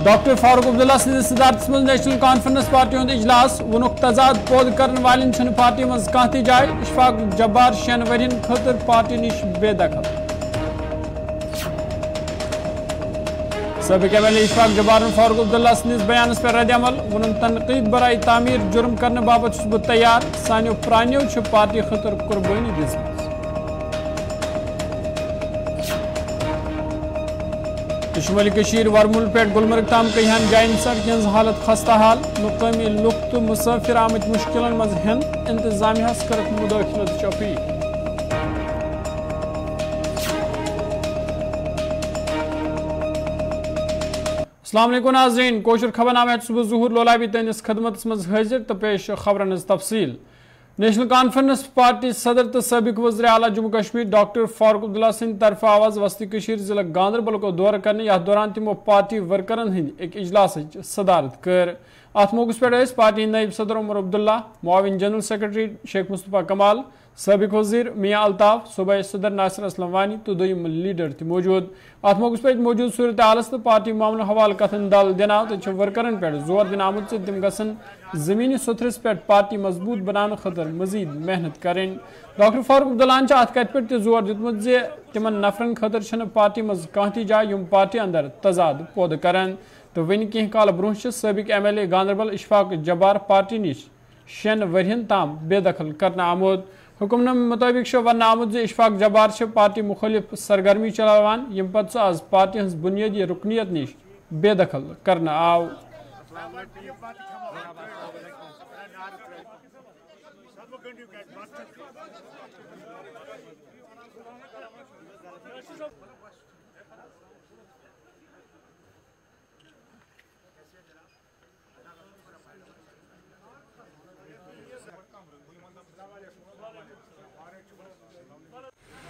doctor فاروق عبداللہ سندس صدارت مز نیشنل کانفرنس پارٹی ہند اجلاس ونک تضاد پود کرن والن چھن پارٹی مز کانٛہہ تہِ جاے اشفاق جبار 6 ورین خاطر پارٹی نش بے دخل سابق ایم ایل اے اشفاق جبار فاروق عبداللہ سندس بیانس پر رد عمل ونن تنقید برائے تعمیر جرم کرنے باپت چھس بہ تیار سانیو پرانیو چھ پارٹی خاطر قربانی دژمٕژ شمالی کشیر ورمل پہ گلمرگ تام کئیہن جائن سڑک ہز حالت خستہ حال مقامی لوک تو مسافر آمت مشکلن مز ہن انتظامیہ کرک مداخلت اپیل السلام علیکم ناظرین کوشر خبر نامہ صبح ظہور لولابی تہندس خدمت مز حاضر تو پیش خبرن ہز تفصیل نیشنل کانفرنس پارٹی صدر تو سابق وزیر اعلیٰ جموں کشمیر ڈاکٹر فاروق عبداللہ سند طرف آواز وسطی کشیر ضلع گاندربل کو دورہ کرنے یتھ دوران تمو پارٹی ورکرن ہند ایک اجلاس صدارت کر ات موقع پہ پارٹی نائب صدر عمر عبداللہ معاون جنرل سیکرٹری شیخ مصطفیٰ کمال سابق وزیر میاں الطاف صوبائی صدر ناصر اسلم وانی تو دویم لیڈر تہ موجود ات موقع پہ موجود صورت حالس تو پارٹی معاملہ حوالہ کتن دل دینہ تو ورکرن پہ زور دن آمت تم گھن زمینی ستھرس پہ پارٹی مضبوط بنانے خاطر مزید محنت کریں ڈاکٹر فاروق عبداللہ ات کت پہ زور دیتمت زِ تمن نفرن خاطر پارٹی مز کانٛہہ تہِ جاے یم پارٹی اندر تضاد پود کرن تو ون کینٛہہ کال برونٛہہ سابق M L A Ganderbal Ashfaq Jabbar party نش 6 ورین تام بے دخل کرنا آمت حکم نامہ مطابق ون آمت اشفاق جبار پارٹی مخالف سرگرمی چلاوان یم پتہ سہ آز پارٹی ہز بنیادی رکنیت نش بے دخل کرنا آو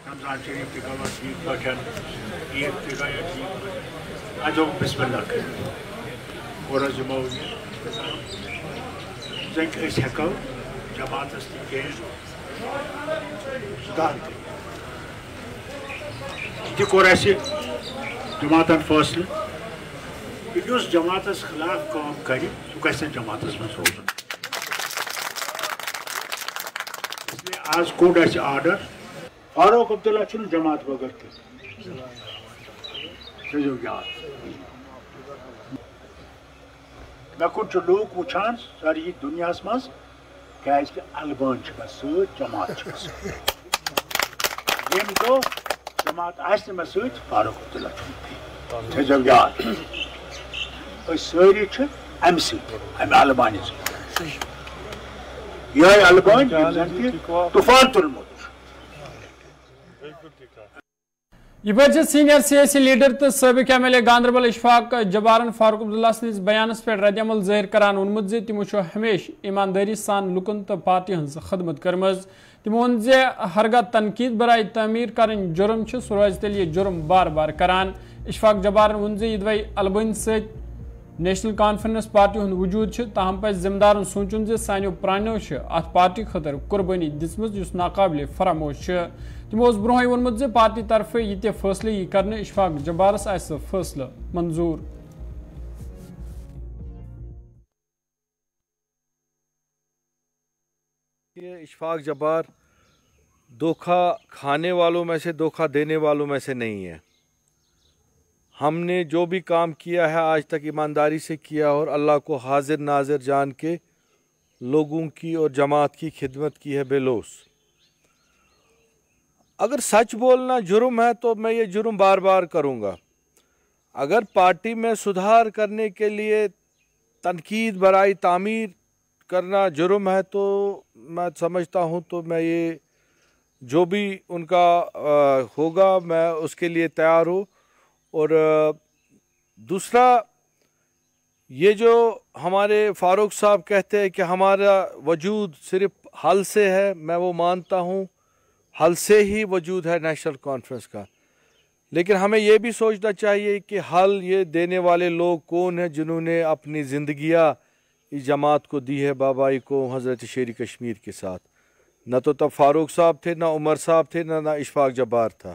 رمضان شریف تہ گو ٹھیک پٲٹھۍ عید تہ گٔیے ٹھیک اَسہِ دوٚپ بسم اللہ کٔرِتھ اور حظ یِمو زن أسۍ ہٮ۪کو جماعتس تہِ کینٛہہ سُدھار کٔرِتھ یہِ تہِ کوٚر اَسہِ جماعتن فٲصلہٕ کہ یُس جماعتس خلاف کٲم کرِ سُہ گژھِ نہٕ جماعتس منٛز روزُن اسلیے آز کوٚڑ اَسہِ آرڈر فاروق عبداللہ چھُنہٕ جماعت بغٲر تہِ تھٲیزیو یاد مےٚ کُن چھِ لوٗکھ وٕچھان سٲری دُنیاہس منٛز کیٛازِ کہِ البٲنۍ چھِ مےٚ سۭتۍ جماعت چھِ مےٚ سۭتۍ ییٚمہِ دۄہ جماعت آسہِ نہٕ مےٚ سۭتۍ فاروق عبداللہ چھُنہٕ تھٲیزیو یاد أسۍ سٲری چھِ اَمہِ سۭتۍ اَمہِ البانہِ سۭتۍ یِہوٚے البٲنۍ ییٚمۍ زن کہِ طوفان تُلمُت یہ سینئر سیاسی لیڈر تو سابق M L A Ganderbal Ashfaq جبارن فاروق عبداللہ سندس بیانس پہ رد عمل ظاہر کران وونمت زِ تمو ہمیشہ ایمانداری سان لکن تو پارٹی ہز خدمت کرمز تمو وون زِ ہرگاہ تنقید برائے تعمیر کرن جرم سہ روز تیل یہ جرم بار بار کران اشفاق جبارن وون زِ یہ البٲنۍ سۭتۍ نیشنل کانفرنس پارٹی ہند وجود تاہم پہ ذمہ دارن سوچن زِ سانیو پرانیو ات پارٹی خاطر قربانی دژمٕژ یُس ناقابل فراموش تمو برونٛہے ووٚنمُت زِ پارٹی طرفہٕ یہِ تہِ فٲصلہٕ یی کرنہٕ اشفاق جبارس آسہِ سُہ فٲصلہٕ منظور اشفاق جبار دھوکہ کھانے والوں میں سے دھوکہ دینے والوں میں سے نہیں ہے ہم نے جو بھی کام کیا ہے آج تک ایمانداری سے کیا اور اللہ کو حاضر ناظر جان کے لوگوں کی اور جماعت کی خدمت کی ہے بے لوث اگر سچ بولنا جرم ہے تو میں یہ جرم بار بار کروں گا اگر پارٹی میں سدھار کرنے کے لیے تنقید برائے تعمیر کرنا جرم ہے تو میں سمجھتا ہوں تو میں یہ جو بھی ان کا ہوگا میں اس کے لیے تیار ہوں اور دوسرا یہ جو ہمارے فاروق صاحب کہتے ہیں کہ ہمارا وجود صرف حل سے ہے میں وہ مانتا ہوں حل سے ہی وجود ہے نیشنل کانفرنس کا لیکن ہمیں یہ بھی سوچنا چاہیے کہ حل یہ دینے والے لوگ کون ہیں جنہوں نے اپنی زندگیاں اس جماعت کو دی ہے بابائی کو حضرت شیر کشمیر کے ساتھ نہ تو تب فاروق صاحب تھے نہ عمر صاحب تھے نہ اشفاق جبار تھا